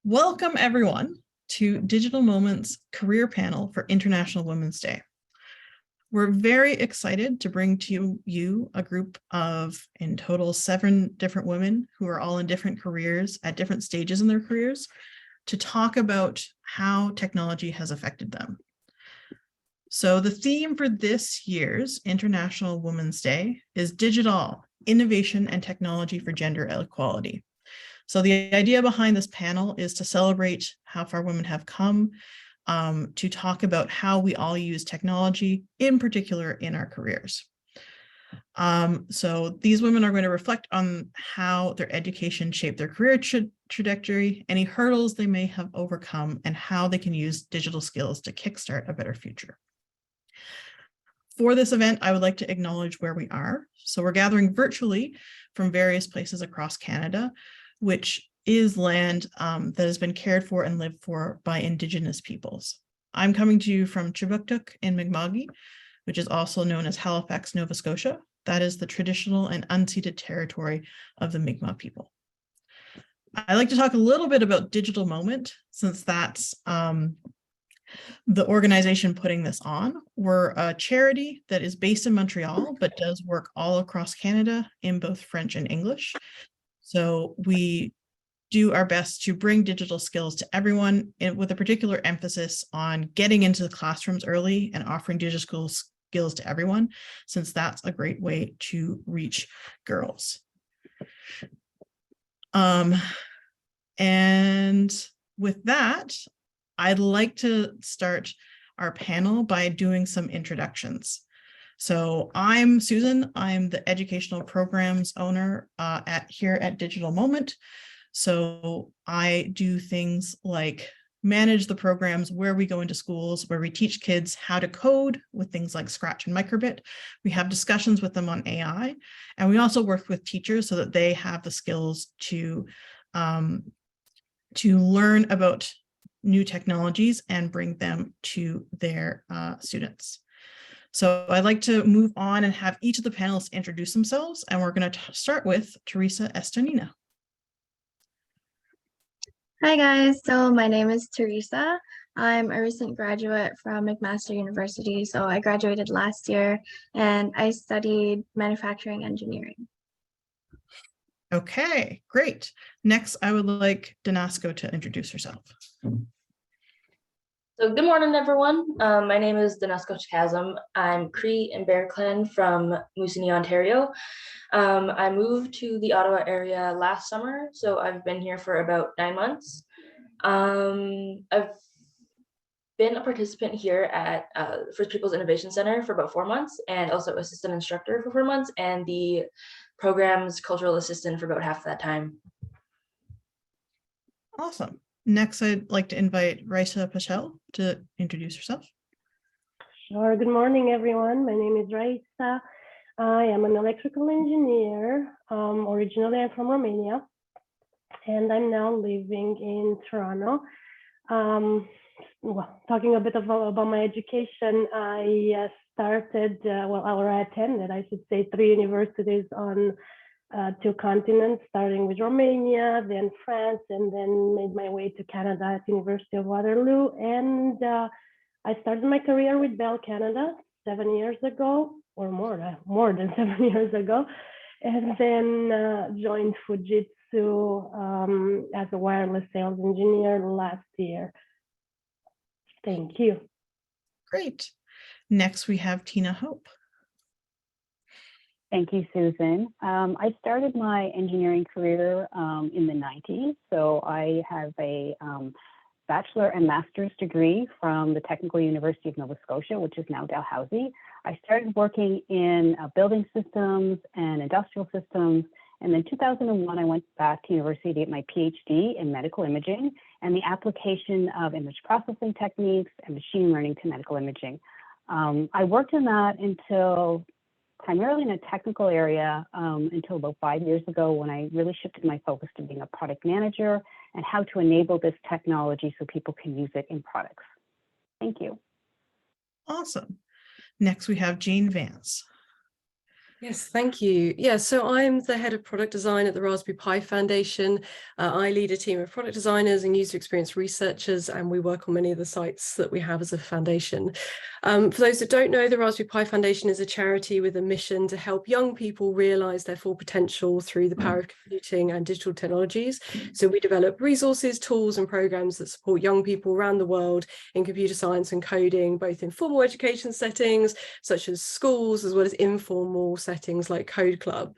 Welcome everyone to Digital Moments Career Panel for International Women's Day. We're very excited to bring to you a group of, in total, 7 different women who are all in different careers at different stages in their careers to talk about how technology has affected them. So the theme for this year's International Women's Day is DigitALL, Innovation and Technology for Gender Equality. So the idea behind this panel is to celebrate how far women have come, to talk about how we all use technology, in particular in our careers. So these women are going to reflect on how their education shaped their career trajectory, any hurdles they may have overcome, and how they can use digital skills to kickstart a better future. For this event, I would like to acknowledge where we are. So we're gathering virtually from various places across Canada, which is land that has been cared for and lived for by Indigenous peoples. I'm coming to you from Chibuktuk in Mi'kmaq, which is also known as Halifax, Nova Scotia. That is the traditional and unceded territory of the Mi'kmaq people. I'd like to talk a little bit about Digital Moment, since that's the organization putting this on. We're a charity that is based in Montreal, but does work all across Canada in both French and English. So we do our best to bring digital skills to everyone, with a particular emphasis on getting into the classrooms early and offering digital skills to everyone, since that's a great way to reach girls. And with that, I'd like to start our panel by doing some introductions. So I'm Susan. I'm the educational programs owner here at Digital Moment. So I do things like manage the programs where we go into schools, where we teach kids how to code with things like Scratch and Microbit. We have discussions with them on AI, and we also work with teachers so that they have the skills to learn about new technologies and bring them to their students. So I'd like to move on and have each of the panelists introduce themselves, and we're going to start with Theresa Estonina. Hi guys, so my name is Theresa. I'm a recent graduate from McMaster University, so I graduated last year and I studied manufacturing engineering. Okay, great. Next, I would like Danasco to introduce herself. So good morning, everyone. My name is Danasco Chakasum. I'm Cree and Bear Clan from Moosonee, Ontario. I moved to the Ottawa area last summer, so I've been here for about 9 months. I've been a participant here at First Peoples Innovation Center for about 4 months, and also assistant instructor for 4 months, and the program's cultural assistant for about half that time. Awesome. Next, I'd like to invite Raisa Pesel to introduce herself. Sure. Good morning, everyone. My name is Raisa. I am an electrical engineer. Originally, I'm from Romania, and I'm now living in Toronto. Well, talking a bit about my education, I started, I attended, I should say, 3 universities on 2 continents, starting with Romania, then France, and then made my way to Canada at University of Waterloo. And I started my career with Bell Canada 7 years ago, or more than 7 years ago, and then joined Fujitsu as a wireless sales engineer last year. Thank you. Great. Next, we have Tyna Hope. Thank you, Susan. I started my engineering career in the 90s. So I have a bachelor and master's degree from the Technical University of Nova Scotia, which is now Dalhousie. I started working in building systems and industrial systems. And then 2001, I went back to university to get my PhD in medical imaging and the application of image processing techniques and machine learning to medical imaging. I worked in that until primarily in a technical area until about 5 years ago, when I really shifted my focus to being a product manager and how to enable this technology so people can use it in products. Thank you. Awesome. Next, we have Jane Vance. Yes, thank you. Yeah, so I'm the head of product design at the Raspberry Pi Foundation. I lead a team of product designers and user experience researchers, and we work on many of the sites that we have as a foundation. For those that don't know, the Raspberry Pi Foundation is a charity with a mission to help young people realize their full potential through the power of computing and digital technologies. So we develop resources, tools, and programs that support young people around the world in computer science and coding, both in formal education settings, such as schools, as well as informal settings like Code Club.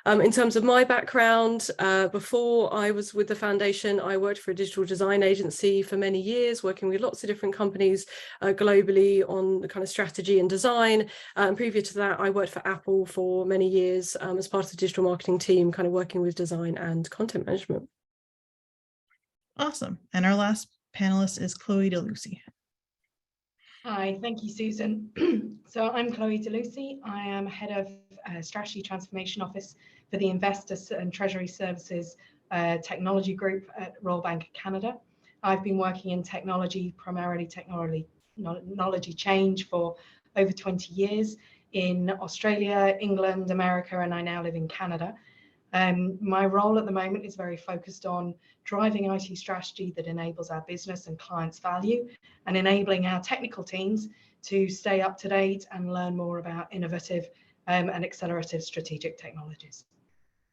In terms of my background, before I was with the foundation, I worked for a digital design agency for many years, working with lots of different companies globally on the kind of strategy and design. Previous to that, I worked for Apple for many years as part of the digital marketing team, kind of working with design and content management. Awesome. And our last panelist is Chloë DeLucy. Hi, thank you, Susan. So I'm Chloë DeLucy. I am head of Strategy Transformation Office for the Investor and Treasury Services Technology Group at Royal Bank of Canada. I've been working in technology, primarily technology change for over 20 years in Australia, England, America, and I now live in Canada. My role at the moment is very focused on driving IT strategy that enables our business and clients' value and enabling our technical teams to stay up to date and learn more about innovative and accelerative strategic technologies.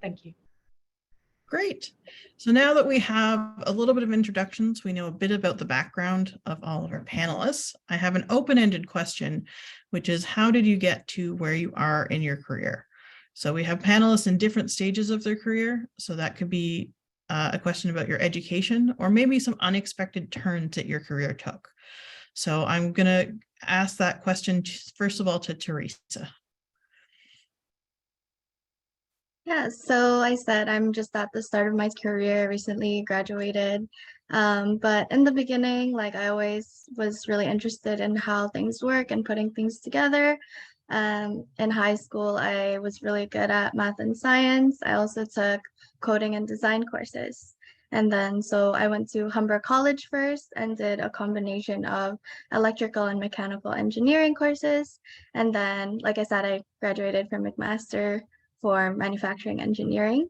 Thank you. Great. So now that we have a little bit of introductions, we know a bit about the background of all of our panelists. I have an open-ended question, which is, how did you get to where you are in your career? So we have panelists in different stages of their career. So that could be a question about your education, or maybe some unexpected turns that your career took. So I'm going to ask that question, first of all, to Theresa. Yeah, so I said I'm just at the start of my career, recently graduated. But in the beginning, like I always was really interested in how things work and putting things together. In high school, I was really good at math and science. I also took coding and design courses. And then so I went to Humber College first and did a combination of electrical and mechanical engineering courses. And then, like I said, I graduated from McMaster for manufacturing engineering.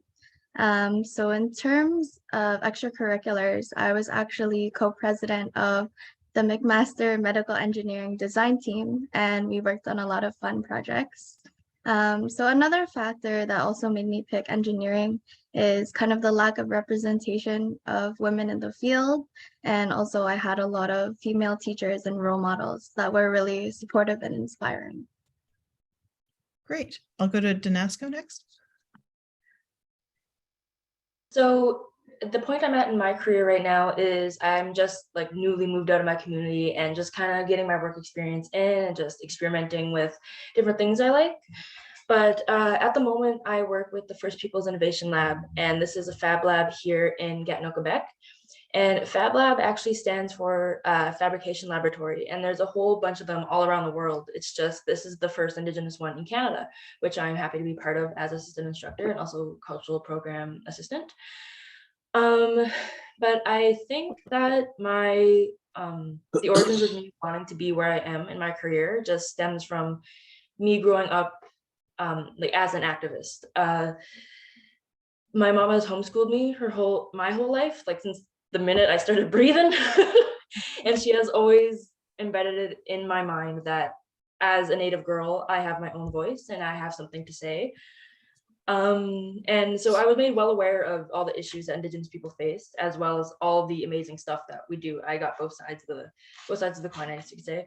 So in terms of extracurriculars, I was actually co-president of the McMaster Medical Engineering Design Team, and we worked on a lot of fun projects. So another factor that also made me pick engineering is kind of the lack of representation of women in the field. And also I had a lot of female teachers and role models that were really supportive and inspiring. Great. I'll go to Danasco next. So the point I'm at in my career right now is I'm just like newly moved out of my community and just kind of getting my work experience in and just experimenting with different things I like. But at the moment, I work with the First Peoples Innovation Lab, and this is a fab lab here in Gatineau, Quebec. And Fab Lab actually stands for Fabrication Laboratory, and there's a whole bunch of them all around the world. It's just, this is the first Indigenous one in Canada, which I'm happy to be part of as assistant instructor and also cultural program assistant. But I think that my, the origins of me wanting to be where I am in my career just stems from me growing up like as an activist. My mom has homeschooled me my whole life, like since the minute I started breathing. And she has always embedded it in my mind that as a Native girl, I have my own voice and I have something to say. And so I was made well aware of all the issues that Indigenous people face, as well as all the amazing stuff that we do. I got both sides of the coin, I guess you could say.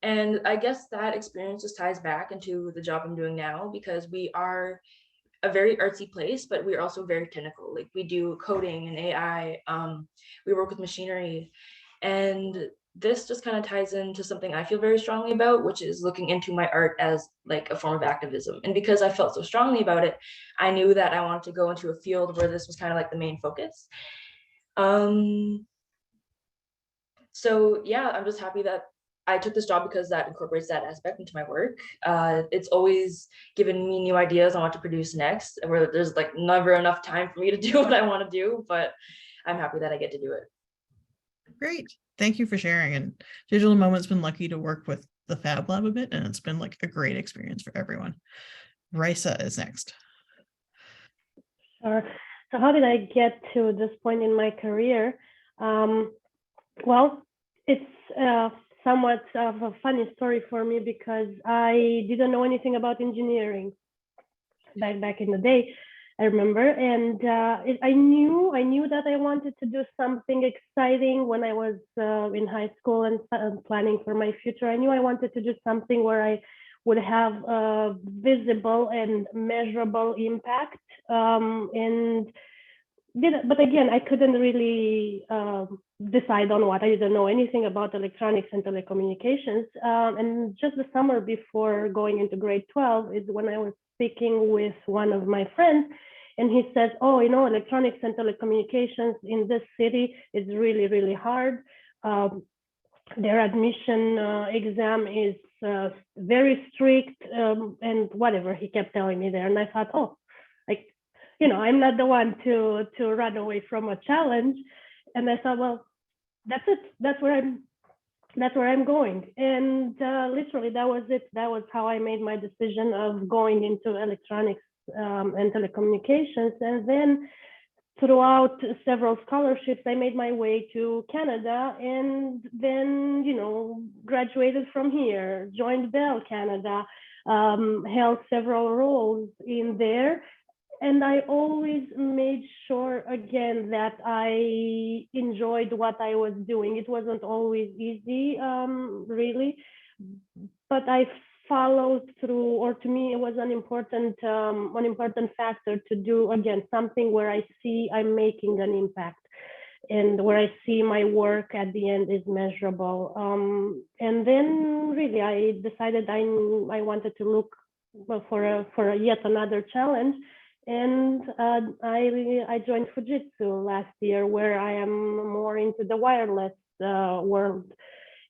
And I guess that experience just ties back into the job I'm doing now, because we are a very artsy place, but we're also very technical. Like we do coding and AI, we work with machinery, and this just kind of ties into something I feel very strongly about, which is looking into my art as like a form of activism. And because I felt so strongly about it, I knew that I wanted to go into a field where this was kind of like the main focus. So yeah, I'm just happy that I took this job because that incorporates that aspect into my work. It's always given me new ideas on what to produce next, where there's like never enough time for me to do what I want to do, but I'm happy that I get to do it. Great. Thank you for sharing. And Digital Moment's been lucky to work with the Fab Lab a bit, and it's been like a great experience for everyone. Raisa is next. Sure. So how did I get to this point in my career? Well, it's somewhat of a funny story for me because I didn't know anything about engineering back in the day, I remember, and I knew that I wanted to do something exciting when I was in high school and planning for my future. I knew I wanted to do something where I would have a visible and measurable impact, but again, I couldn't really decide on what. I didn't know anything about electronics and telecommunications. And just the summer before going into grade 12 is when I was speaking with one of my friends, and he says, oh, you know, electronics and telecommunications in this city is really, really hard. Their admission exam is very strict, and whatever, he kept telling me there. And I thought, oh, like, you know, I'm not the one to run away from a challenge. And I thought, well, that's it. That's where I'm going. And literally, that was it. That was how I made my decision of going into electronics and telecommunications. And then throughout several scholarships, I made my way to Canada, and then, you know, graduated from here, joined Bell Canada, held several roles in there. And I always made sure, again, that I enjoyed what I was doing. It wasn't always easy, really, but I followed through, or to me, it was an important factor to do, again, something where I see I'm making an impact and where I see my work at the end is measurable. And then really, I decided I wanted to look for yet another challenge. And I joined Fujitsu last year, where I am more into the wireless world.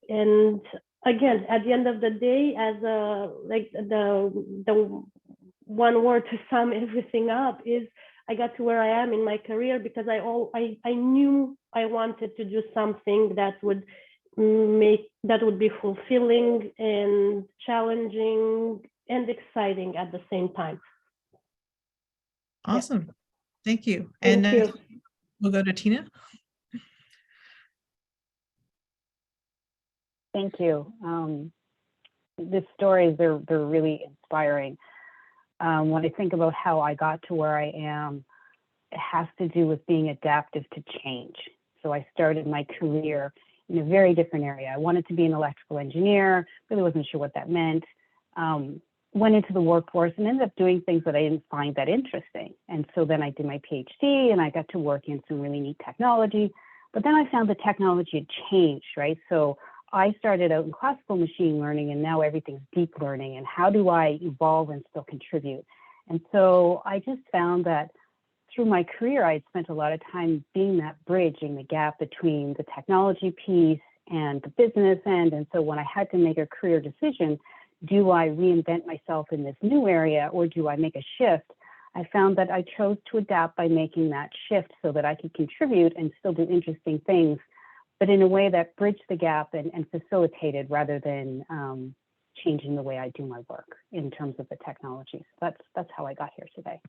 And again, at the end of the day, as like the one word to sum everything up is, I got to where I am in my career because I knew I wanted to do something that would be fulfilling and challenging and exciting at the same time. Awesome. Yeah. Thank you. Thank and you. We'll go to Tyna. Thank you. The stories, they're really inspiring. When I think about how I got to where I am, it has to do with being adaptive to change. So I started my career in a very different area. I wanted to be an electrical engineer, really wasn't sure what that meant. Went into the workforce and ended up doing things that I didn't find that interesting. And so then I did my PhD and I got to work in some really neat technology, but then I found the technology had changed, right? So I started out in classical machine learning, and now everything's deep learning, and how do I evolve and still contribute? And so I just found that through my career, I had spent a lot of time being that bridge in the gap between the technology piece and the business end. And so when I had to make a career decision, do I reinvent myself in this new area, or do I make a shift? I found that I chose to adapt by making that shift so that I could contribute and still do interesting things, but in a way that bridged the gap and facilitated rather than changing the way I do my work in terms of the technology. So that's how I got here today.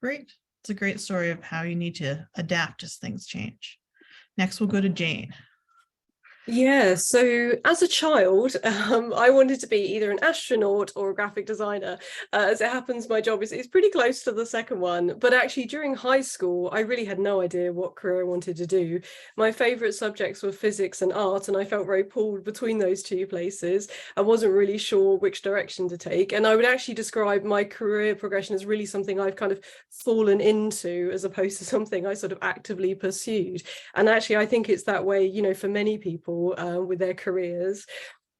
Great. It's a great story of how you need to adapt as things change. Next, we'll go to Jane. Yeah, so as a child, I wanted to be either an astronaut or a graphic designer. As it happens, my job is pretty close to the second one. But actually, during high school, I really had no idea what career I wanted to do. My favourite subjects were physics and art, and I felt very pulled between those two places. I wasn't really sure which direction to take. And I would actually describe my career progression as really something I've kind of fallen into, as opposed to something I sort of actively pursued. And actually, I think it's that way, you know, for many people with their careers.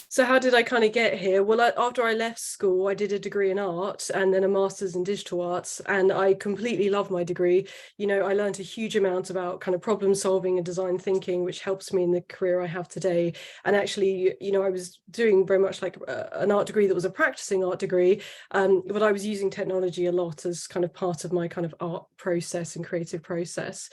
So how did I kind of get here? Well, after I left school, I did a degree in art and then a master's in digital arts, and I completely love my degree. You know, I learned a huge amount about kind of problem solving and design thinking, which helps me in the career I have today. And actually, you know, I was doing very much like an art degree that was a practicing art degree, but I was using technology a lot as kind of part of my kind of art process and creative process.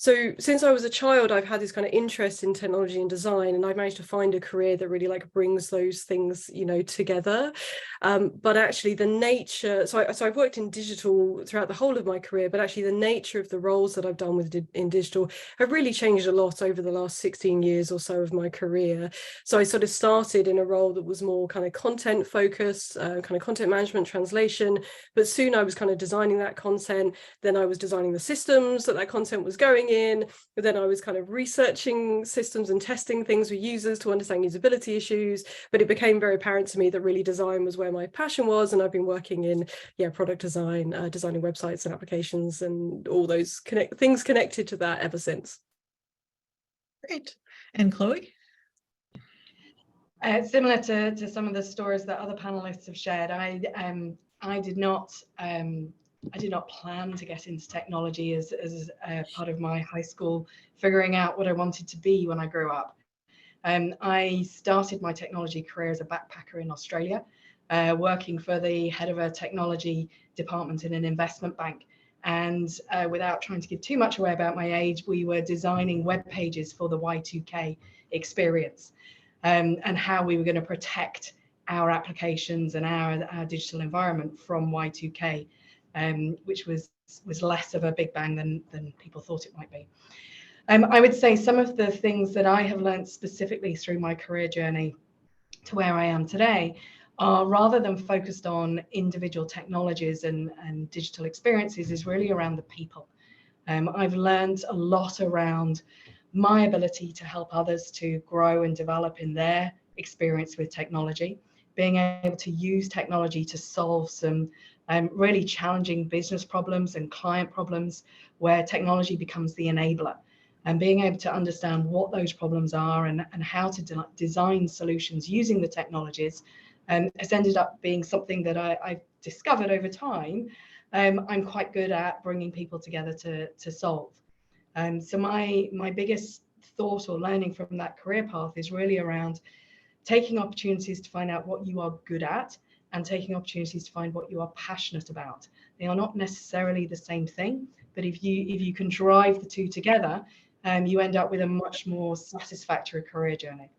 So since I was a child, I've had this kind of interest in technology and design, and I've managed to find a career that really like brings those things, you know, together. But actually the nature, so I've worked in digital throughout the whole of my career, but actually the nature of the roles that I've done in digital have really changed a lot over the last 16 years or so of my career. So I sort of started in a role that was more kind of content focused, kind of content management, translation, but soon I was kind of designing that content. Then I was designing the systems that content was going in, but then I was kind of researching systems and testing things with users to understand usability issues. But it became very apparent to me that really design was where my passion was, and I've been working in product design, designing websites and applications and all those things connected to that ever since. Great. And Chloe? Similar to some of the stories that other panelists have shared, I did not plan to get into technology as part of my high school figuring out what I wanted to be when I grew up. I started my technology career as a backpacker in Australia, working for the head of a technology department in an investment bank. And without trying to give too much away about my age, we were designing web pages for the Y2K experience, and how we were going to protect our applications and our digital environment from Y2K. Which was less of a big bang than people thought it might be. I would say some of the things that I have learned specifically through my career journey to where I am today are, rather than focused on individual technologies and digital experiences, is really around the people. I've learned a lot around my ability to help others to grow and develop in their experience with technology, being able to use technology to solve some really challenging business problems and client problems where technology becomes the enabler, and being able to understand what those problems are and how to design solutions using the technologies has ended up being something that I've discovered over time. I'm quite good at bringing people together to solve. So my biggest thought or learning from that career path is really around taking opportunities to find out what you are good at and taking opportunities to find what you are passionate about. They are not necessarily the same thing, but if you can drive the two together, you end up with a much more satisfactory career journey.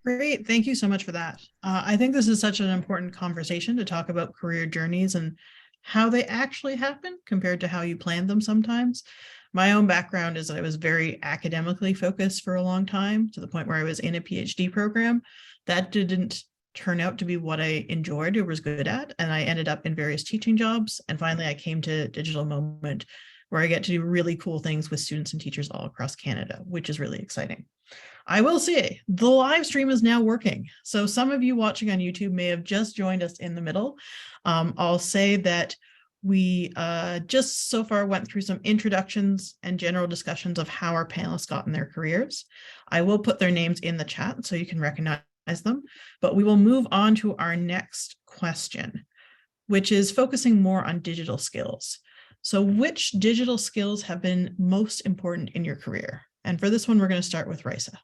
Great. Thank you so much for that. I think this is such an important conversation to talk about career journeys and how they actually happen compared to how you plan them sometimes. My own background is that I was very academically focused for a long time, to the point where I was in a PhD program. That didn't turn out to be what I enjoyed or was good at, and I ended up in various teaching jobs. And finally, I came to Digital Moment, where I get to do really cool things with students and teachers all across Canada, which is really exciting. I will say the live stream is now working. So some of you watching on YouTube may have just joined us in the middle. I'll say that we just so far went through some introductions and general discussions of how our panelists got in their careers. I will put their names in the chat so you can recognize them, but we will move on to our next question, which is focusing more on digital skills. So which digital skills have been most important in your career? And for this one, we're going to start with Raisa.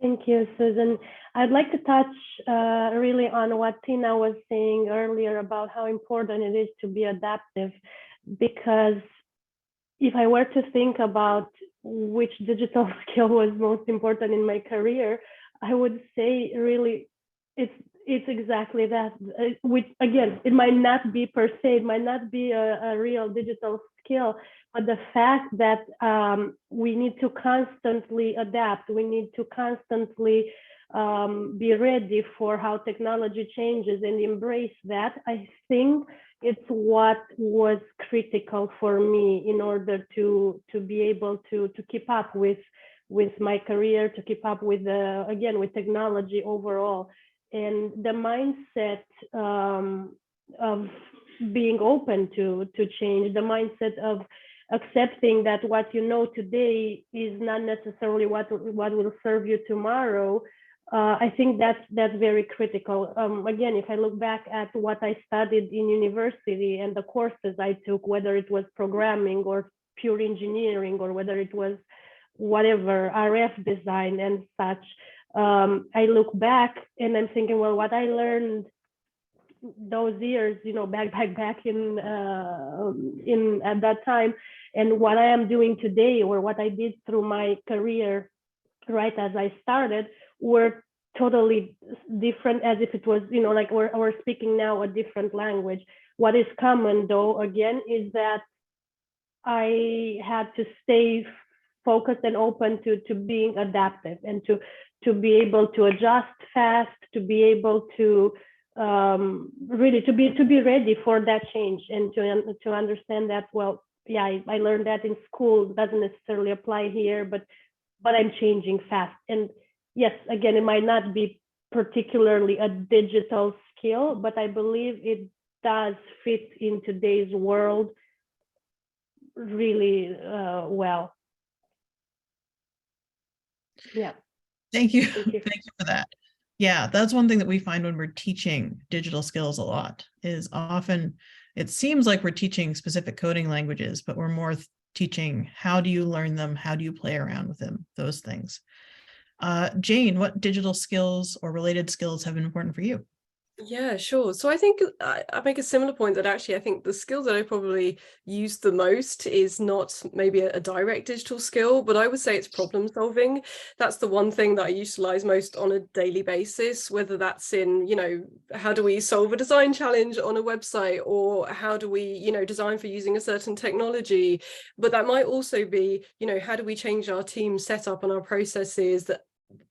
Thank you, Susan. I'd like to touch really on what Tyna was saying earlier about how important it is to be adaptive, because if I were to think about which digital skill was most important in my career, I would say really it's exactly that. Which again, it might not be per se, it might not be a real digital skill, but the fact that we need to constantly adapt, we need to constantly be ready for how technology changes and embrace that, I think it's what was critical for me in order to be able to keep up with my career, to keep up with again with technology overall, and the mindset of being open to change, the mindset of accepting that what you know today is not necessarily what will serve you tomorrow. I think that's very critical. Again, if I look back at what I studied in university and the courses I took, whether it was programming or pure engineering or whether it was whatever, RF design and such, I look back and I'm thinking, well, what I learned those years, back in at that time, and what I am doing today, or what I did through my career, right as I started, were totally different, as if it was, like we're speaking now a different language. What is common, though, again, is that I had to stay focused and open to being adaptive, and to be able to adjust fast, to be able to really to be ready for that change, and to understand that, well, yeah, I learned that in school, doesn't necessarily apply here, but I'm changing fast. And yes, again, it might not be particularly a digital skill, but I believe it does fit in today's world really well. Yeah. Thank you. Thank you. Thank you for that. Yeah, that's one thing that we find when we're teaching digital skills a lot, is often it seems like we're teaching specific coding languages, but we're more teaching how do you learn them, how do you play around with them, those things. Jane, what digital skills or related skills have been important for you? Yeah, sure. So I think I make a similar point that actually I think the skill that I probably use the most is not maybe a direct digital skill, but I would say it's problem solving. That's the one thing that I utilize most on a daily basis, whether that's in, how do we solve a design challenge on a website, or how do we, design for using a certain technology. But that might also be, how do we change our team setup and our processes that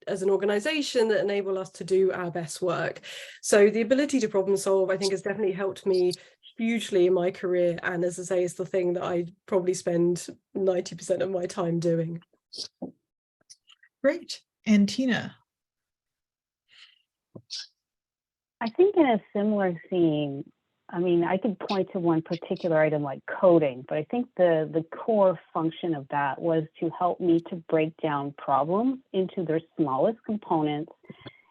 as an organization that enable us to do our best work. So the ability to problem solve, I think, has definitely helped me hugely in my career. And as I say, is the thing that I probably spend 90% of my time doing. Great. And Tyna? I think in a similar theme, I mean, I could point to one particular item like coding, but I think the core function of that was to help me to break down problems into their smallest components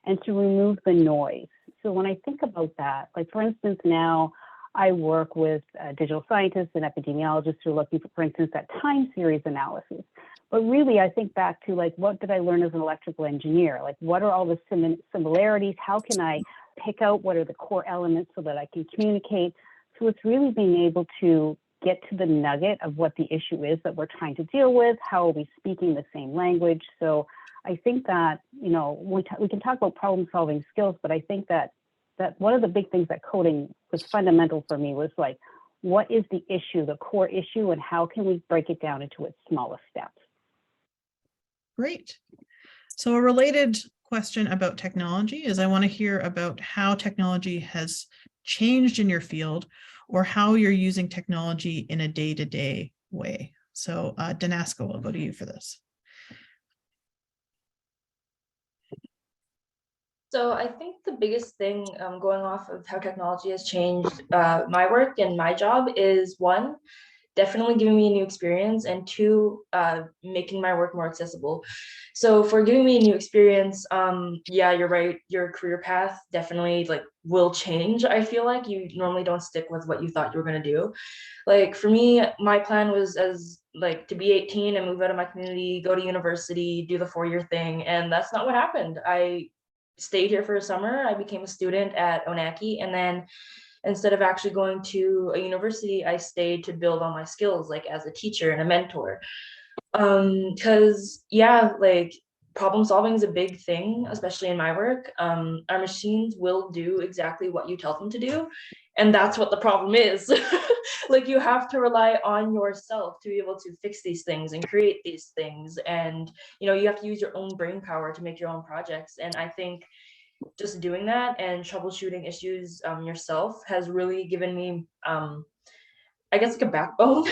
and to remove the noise. So when I think about that, like for instance, now I work with digital scientists and epidemiologists who are looking for instance, at time series analysis. But really, I think back to like, what did I learn as an electrical engineer? Like, what are all the similarities? How can I pick out what are the core elements so that I can communicate? So it's really being able to get to the nugget of what the issue is that we're trying to deal with. How are we speaking the same language? So I think that, we can talk about problem solving skills, but I think that one of the big things that coding was fundamental for me was like, what is the issue, the core issue, and how can we break it down into its smallest steps? Great. So a related question about technology is I want to hear about how technology has changed in your field, or how you're using technology in a day-to-day way. So Danasco, I'll go to you for this. So I think the biggest thing going off of how technology has changed my work and my job is, one, definitely giving me a new experience, and two, making my work more accessible. So for giving me a new experience, yeah, you're right, your career path definitely like will change. I feel like you normally don't stick with what you thought you were going to do. Like for me, my plan was to be 18 and move out of my community, go to university, do the 4-year thing, and that's not what happened. I stayed here for a summer. I became a student at Onaki, and then instead of actually going to a university, I stayed to build on my skills, like as a teacher and a mentor. Because yeah, like problem solving is a big thing, especially in my work. Our machines will do exactly what you tell them to do, and that's what the problem is. Like you have to rely on yourself to be able to fix these things and create these things, and you have to use your own brain power to make your own projects. And I think just doing that and troubleshooting issues yourself has really given me I guess like a backbone,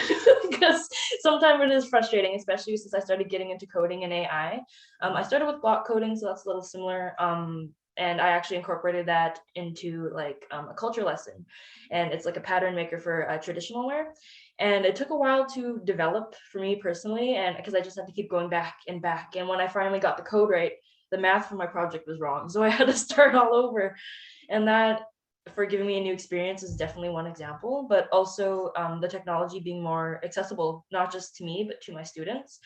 because sometimes it is frustrating, especially since I started getting into coding and AI. I started with block coding, so that's a little similar, and I actually incorporated that into like a culture lesson, and it's like a pattern maker for traditional wear. And it took a while to develop for me personally, and because I just had to keep going back and back, and when I finally got the code right, the math for my project was wrong, so I had to start all over. And that, for giving me a new experience, is definitely one example, but also the technology being more accessible, not just to me, but to my students.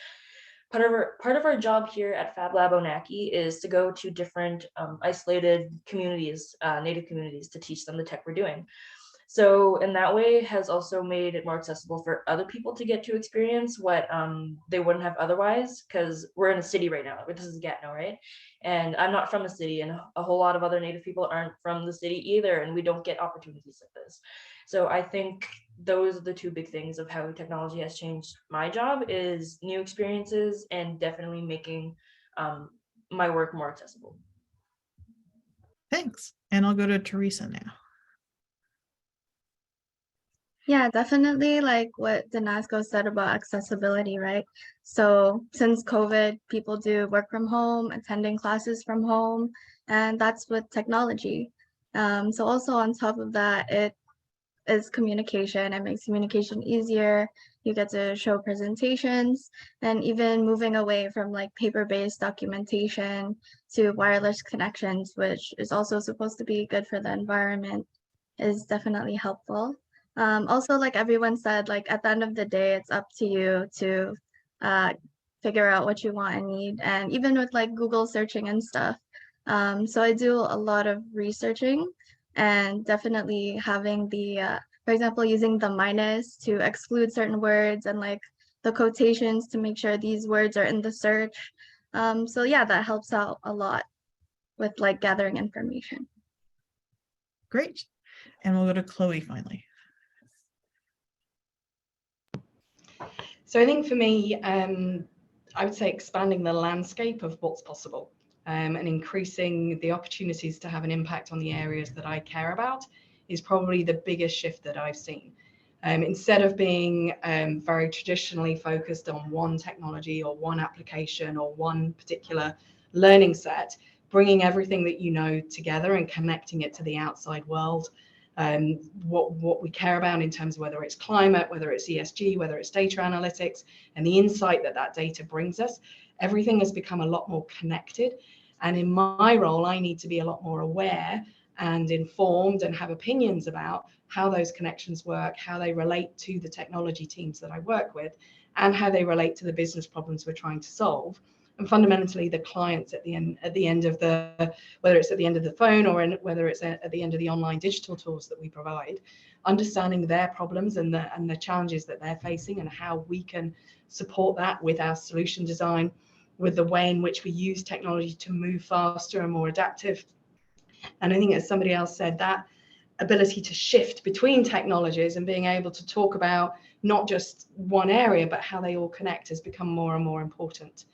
part of our job here at Fab Lab Onaki is to go to different isolated communities, Native communities, to teach them the tech we're doing. So in that way has also made it more accessible for other people to get to experience what they wouldn't have otherwise, because we're in a city right now. This is Gatineau, right? And I'm not from a city, and a whole lot of other Native people aren't from the city either, and we don't get opportunities like this. So I think those are the two big things of how technology has changed my job, is new experiences and definitely making my work more accessible. Thanks. And I'll go to Theresa now. Yeah, definitely like what Danasco said about accessibility, right? So since COVID, people do work from home, attending classes from home, and that's with technology. So also on top of that, it is communication. It makes communication easier. You get to show presentations, and even moving away from like paper-based documentation to wireless connections, which is also supposed to be good for the environment, is definitely helpful. Also, like everyone said, like at the end of the day, it's up to you to figure out what you want and need. And even with like Google searching and stuff. So I do a lot of researching, and definitely having the, for example, using the minus to exclude certain words, and like the quotations to make sure these words are in the search. So yeah, that helps out a lot with like gathering information. Great. And we'll go to Chloë finally. So I think for me, I would say expanding the landscape of what's possible, and increasing the opportunities to have an impact on the areas that I care about is probably the biggest shift that I've seen. Instead of being very traditionally focused on one technology or one application or one particular learning set, bringing everything that you know together and connecting it to the outside world. What we care about in terms of whether it's climate, whether it's ESG, whether it's data analytics, and the insight that that data brings us, everything has become a lot more connected. And in my role, I need to be a lot more aware and informed and have opinions about how those connections work, how they relate to the technology teams that I work with, and how they relate to the business problems we're trying to solve. And fundamentally, the clients at the end of the, whether it's at the end of the phone or whether it's at the end of the online digital tools that we provide, understanding their problems and the challenges that they're facing, and how we can support that with our solution design, with the way in which we use technology to move faster and more adaptive. And I think, as somebody else said, that ability to shift between technologies and being able to talk about not just one area, but how they all connect, has become more and more important.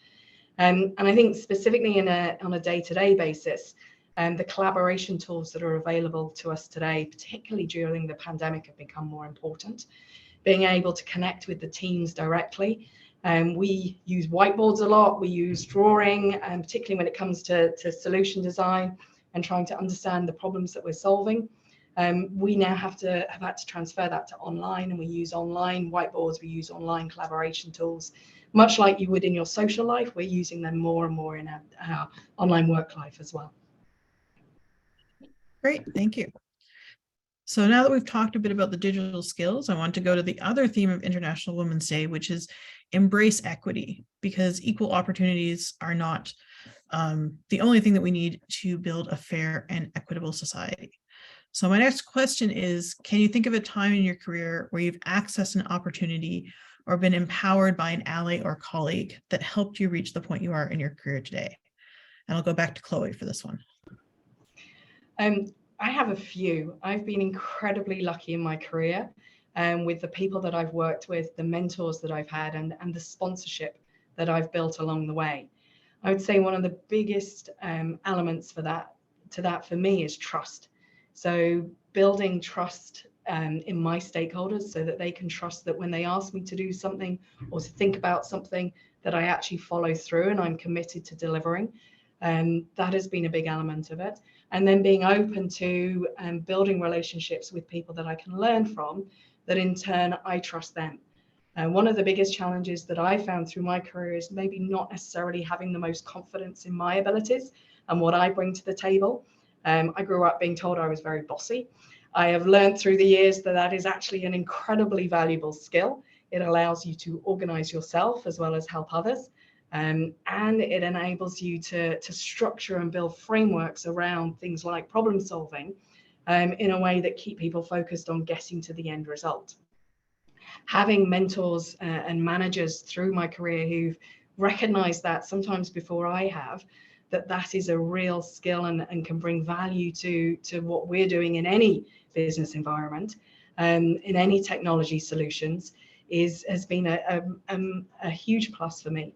And I think specifically on a day-to-day basis, the collaboration tools that are available to us today, particularly during the pandemic, have become more important. Being able to connect with the teams directly. We use whiteboards a lot, we use drawing, and particularly when it comes to solution design and trying to understand the problems that we're solving. We now have had to transfer that to online, and we use online whiteboards, we use online collaboration tools. Much like you would in your social life, we're using them more and more in our online work life as well. Great, thank you. So now that we've talked a bit about the digital skills, I want to go to the other theme of International Women's Day, which is embrace equity, because equal opportunities are not the only thing that we need to build a fair and equitable society. So my next question is, can you think of a time in your career where you've accessed an opportunity or been empowered by an ally or colleague that helped you reach the point you are in your career today? And I'll go back to Chloë for this one. I have a few. I've been incredibly lucky in my career with the people that I've worked with, the mentors that I've had, and the sponsorship that I've built along the way. I would say one of the biggest elements for that for me is trust. So building trust in my stakeholders, so that they can trust that when they ask me to do something or to think about something, that I actually follow through and I'm committed to delivering. That has been a big element of it. And then being open to building relationships with people that I can learn from, that in turn I trust them. One of the biggest challenges that I found through my career is maybe not necessarily having the most confidence in my abilities and what I bring to the table. I grew up being told I was very bossy. I have learned through the years that that is actually an incredibly valuable skill. It allows you to organize yourself as well as help others. And it enables you to structure and build frameworks around things like problem solving in a way that keep people focused on getting to the end result. Having mentors and managers through my career who've recognized that sometimes before I have, that is a real skill and can bring value to what we're doing in any business environment, in any technology solutions, has been a huge plus for me.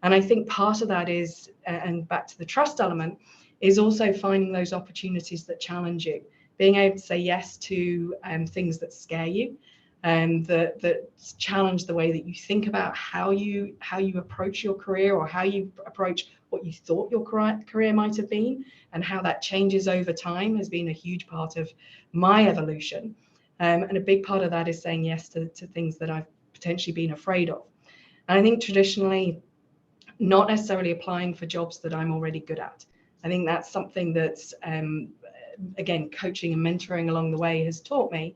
And I think part of that is, and back to the trust element, is also finding those opportunities that challenge you, being able to say yes to things that scare you, that challenge the way that you think about how you approach your career, or how you approach what you thought your career might have been, and how that changes over time has been a huge part of my evolution. And a big part of that is saying yes to things that I've potentially been afraid of. And I think traditionally, not necessarily applying for jobs that I'm already good at. I think that's something that's, again, coaching and mentoring along the way has taught me,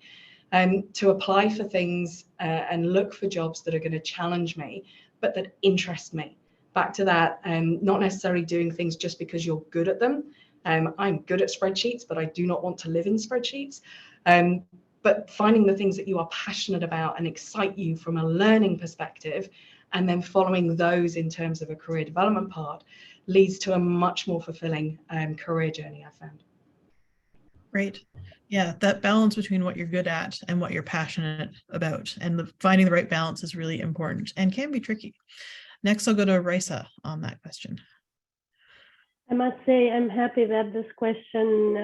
to apply for things and look for jobs that are going to challenge me, but that interest me. Back to that, not necessarily doing things just because you're good at them. I'm good at spreadsheets, but I do not want to live in spreadsheets. But finding the things that you are passionate about and excite you from a learning perspective, and then following those in terms of a career development part, leads to a much more fulfilling career journey, I found. Great. Yeah, that balance between what you're good at and what you're passionate about, and finding the right balance is really important and can be tricky. Next, I'll go to Raisa on that question. I must say I'm happy that this question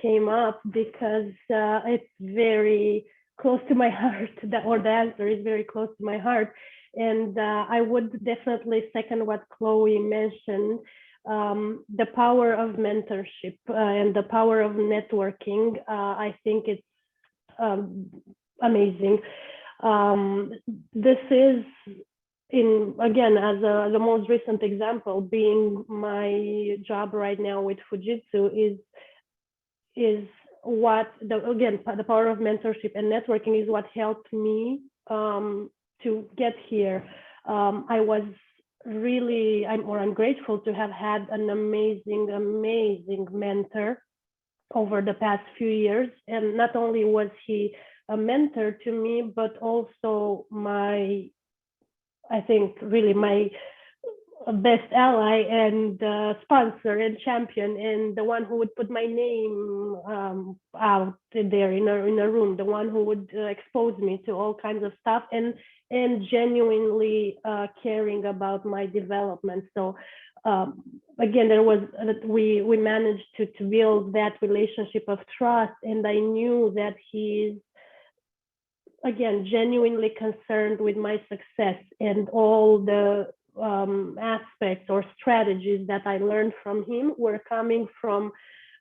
came up, because it's very close to my heart, or the answer is very close to my heart. And I would definitely second what Chloë mentioned, the power of mentorship and the power of networking. I think it's amazing. This is, again, as the most recent example, being my job right now with Fujitsu is what the power of mentorship and networking is what helped me to get here. I'm grateful to have had an amazing mentor over the past few years. And not only was he a mentor to me, but also my best ally and sponsor and champion, and the one who would put my name out there in a room, the one who would expose me to all kinds of stuff, and genuinely caring about my development. So again, we managed to build that relationship of trust, and I knew that he's, again, genuinely concerned with my success, and all the aspects or strategies that I learned from him were coming from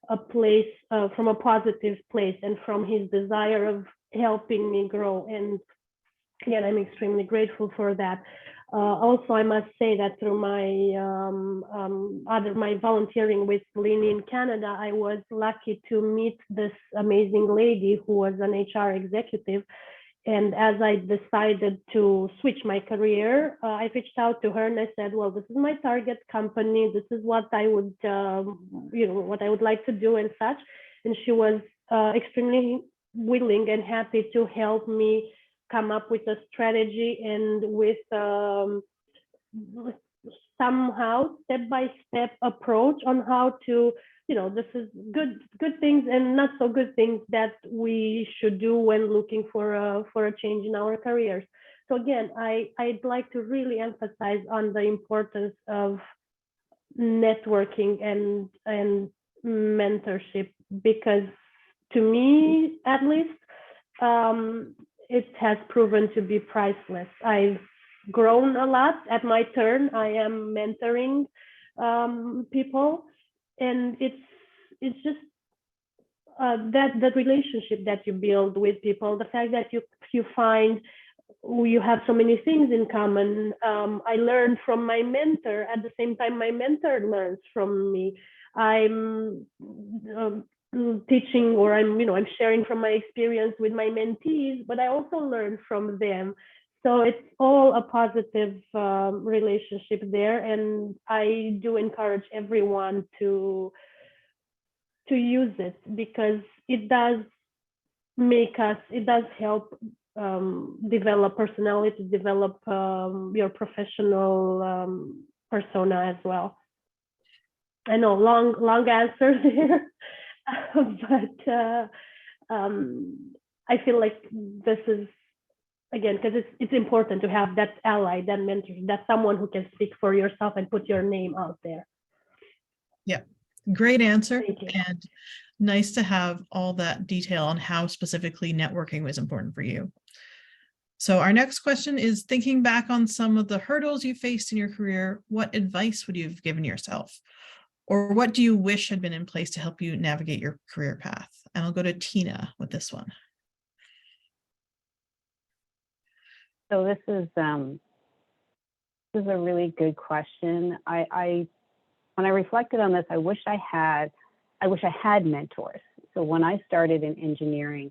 a place, from a positive place, and from his desire of helping me grow. And again, I'm extremely grateful for that. Also, I must say that through my volunteering with Lean in Canada, I was lucky to meet this amazing lady who was an HR executive. And as I decided to switch my career, I reached out to her and I said, well, this is my target company. This is what I would, what I would like to do and such. And she was extremely willing and happy to help me come up with a strategy, and with somehow step-by-step approach on how to, this is good things and not so good things that we should do when looking for a change in our careers. So again, I'd like to really emphasize on the importance of networking and mentorship, because to me, at least, it has proven to be priceless. I've grown a lot. At my turn, I am mentoring people, and it's just that relationship that you build with people, the fact that you find you have so many things in common. I learned from my mentor, at the same time my mentor learns from me. I'm teaching, or I'm sharing from my experience with my mentees, but I also learn from them. So it's all a positive relationship there, and I do encourage everyone to use it, because it does help develop personality, develop your professional persona as well. I know, long answer there, but I feel like this is, again, because it's important to have that ally, that mentor, that someone who can speak for yourself and put your name out there. Yeah, great answer. Thank you. And nice to have all that detail on how specifically networking was important for you. So our next question is, thinking back on some of the hurdles you faced in your career, what advice would you have given yourself? Or what do you wish had been in place to help you navigate your career path? And I'll go to Tyna with this one. So this is a really good question. When I reflected on this, I wish I had mentors. So when I started in engineering,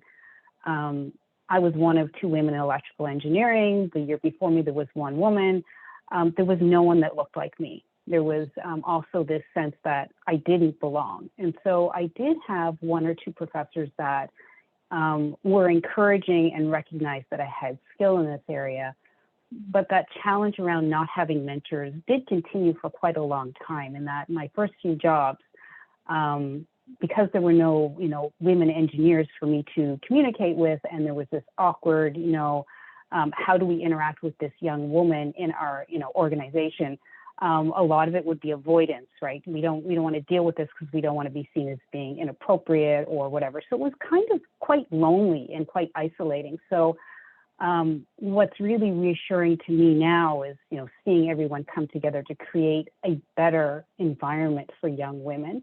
I was one of 2 women in electrical engineering. The year before me, there was 1 woman. There was no one that looked like me. There was also this sense that I didn't belong. And so I did have 1 or 2 professors that were encouraging and recognized that I had skill in this area. But that challenge around not having mentors did continue for quite a long time. In that my first few jobs, because there were no, women engineers for me to communicate with, and there was this awkward, how do we interact with this young woman in our, organization? A lot of it would be avoidance, right? We don't want to deal with this because we don't want to be seen as being inappropriate or whatever. So it was kind of quite lonely and quite isolating. So what's really reassuring to me now is, seeing everyone come together to create a better environment for young women.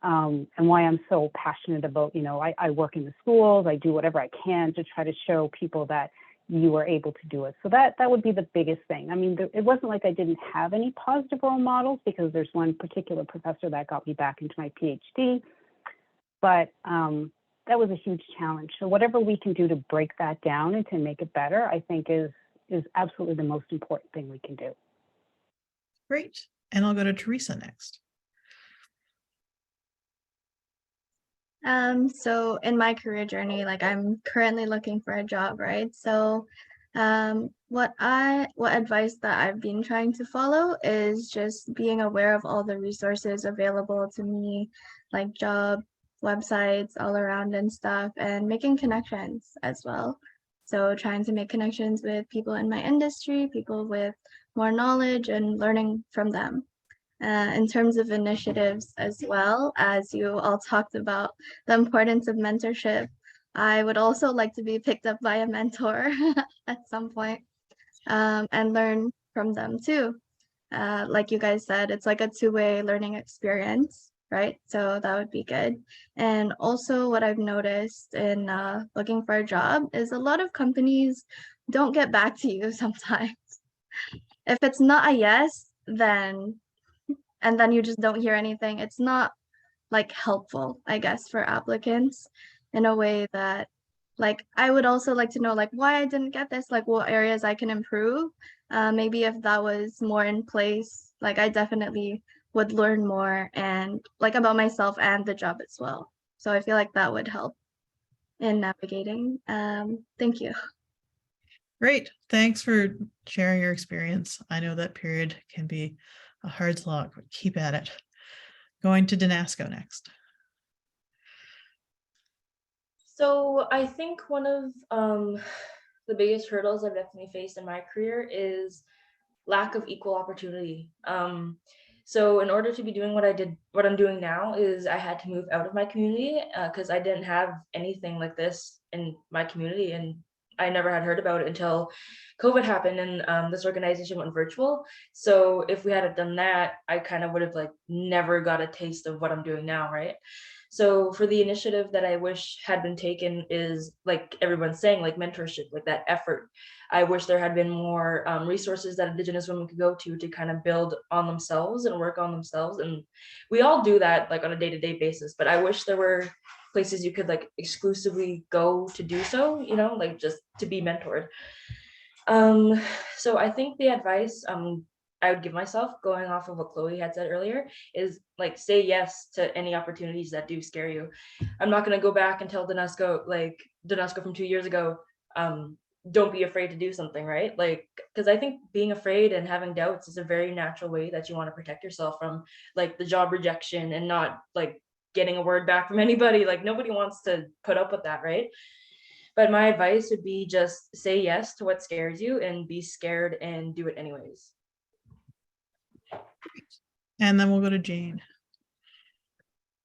And why I'm so passionate about, I work in the schools, I do whatever I can to try to show people that you are able to do it. So that would be the biggest thing. I mean, it wasn't like I didn't have any positive role models, because there's one particular professor that got me back into my PhD, but that was a huge challenge. So whatever we can do to break that down and to make it better, I think is absolutely the most important thing we can do. Great. And I'll go to Theresa next. So in my career journey, like I'm currently looking for a job, right? So what advice that I've been trying to follow is just being aware of all the resources available to me, like job websites all around and stuff, and making connections as well. So trying to make connections with people in my industry, people with more knowledge, and learning from them. In terms of initiatives, as well as you all talked about the importance of mentorship, I would also like to be picked up by a mentor at some point, and learn from them too. Like you guys said, it's like a 2-way learning experience, right? So that would be good. And also what I've noticed in looking for a job is a lot of companies don't get back to you sometimes. If it's not a yes, and then you just don't hear anything, it's not like helpful, I guess, for applicants, in a way that, like, I would also like to know, like, why I didn't get this, like what areas I can improve. Maybe if that was more in place, like I definitely would learn more, and like about myself and the job as well. So I feel like that would help in navigating. Thank you. Great. Thanks for sharing your experience. I know that period can be a hard slog, but keep at it. Going to Danasco next. So I think one of the biggest hurdles I've definitely faced in my career is lack of equal opportunity. So in order to be doing what I'm doing now, is I had to move out of my community because I didn't have anything like this in my community, and I never had heard about it until COVID happened and this organization went virtual. So if we hadn't done that, I kind of would have like never got a taste of what I'm doing now, right? So for the initiative that I wish had been taken is, like everyone's saying, like mentorship, like that effort. I wish there had been more resources that Indigenous women could go to kind of build on themselves and work on themselves. And we all do that like on a day-to-day basis, but I wish there were places you could like exclusively go to do so, like just to be mentored. So I think the advice I would give myself, going off of what Chloe had said earlier, is like say yes to any opportunities that do scare you. I'm not gonna go back and tell Danasco from 2 years ago, don't be afraid to do something, right? Like, because I think being afraid and having doubts is a very natural way that you want to protect yourself from like the job rejection and not like getting a word back from anybody. Like nobody wants to put up with that, right? But my advice would be just say yes to what scares you and be scared and do it anyways. And then we'll go to Jane.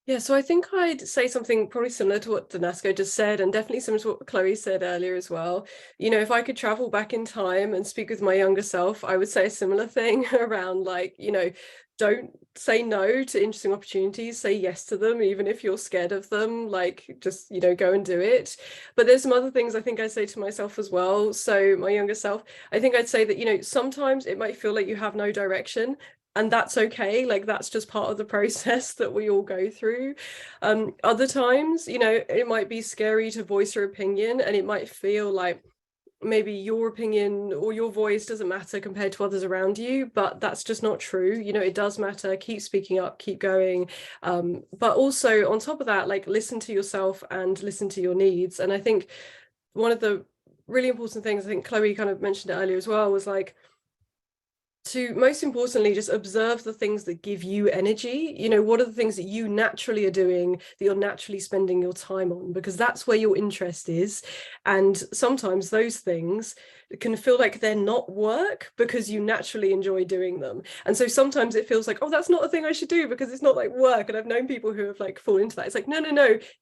Yeah, so I think I'd say something probably similar to what Danasco just said, and definitely similar to what Chloe said earlier as well. You know, if I could travel back in time and speak with my younger self, I would say a similar thing around like, you know, don't say no to interesting opportunities, say yes to them, even if you're scared of them, like just, you know, go and do it. But there's some other things I think I say to myself as well. So my younger self, I think I'd say that, you know, sometimes it might feel like you have no direction, and that's okay. Like that's just part of the process that we all go through. Other times, you know, it might be scary to voice your opinion, and it might feel like maybe your opinion or your voice doesn't matter compared to others around you, but that's just not true. You know, it does matter. Keep speaking up, keep going. But also on top of that, like listen to yourself and listen to your needs. And I think one of the really important things, I think Chloe kind of mentioned it earlier as well, was like, to most importantly, just observe the things that give you energy. You know, what are the things that you naturally are doing, that you're naturally spending your time on, because that's where your interest is. And sometimes those things can feel like they're not work because you naturally enjoy doing them. And so sometimes it feels like, oh, that's not a thing I should do because it's not like work. And I've known people who have like fallen into that. It's like, no,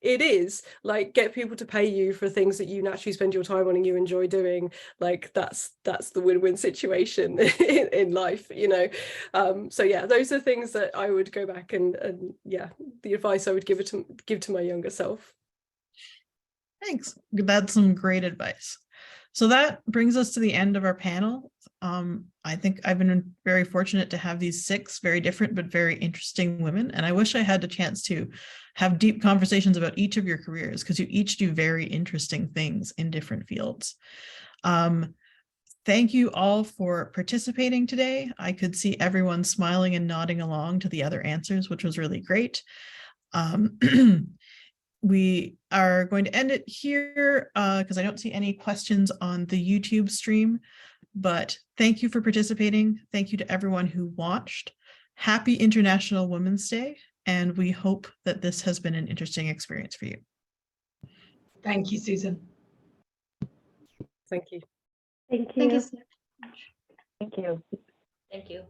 it is. Like, get people to pay you for things that you naturally spend your time on and you enjoy doing. Like that's the win-win situation in life, you know. So yeah, those are things that I would go back and yeah, the advice I would give to my younger self. Thanks. That's some great advice. So that brings us to the end of our panel. I think I've been very fortunate to have these 6 very different but very interesting women, and I wish I had the chance to have deep conversations about each of your careers, because you each do very interesting things in different fields. Thank you all for participating today. I could see everyone smiling and nodding along to the other answers, which was really great. We are going to end it here because I don't see any questions on the YouTube stream, but thank you for participating. Thank you to everyone who watched. Happy International Women's Day, and we hope that this has been an interesting experience for you. Thank you, Susan. Thank you. Thank you. Thank you so much. Thank you. Thank you.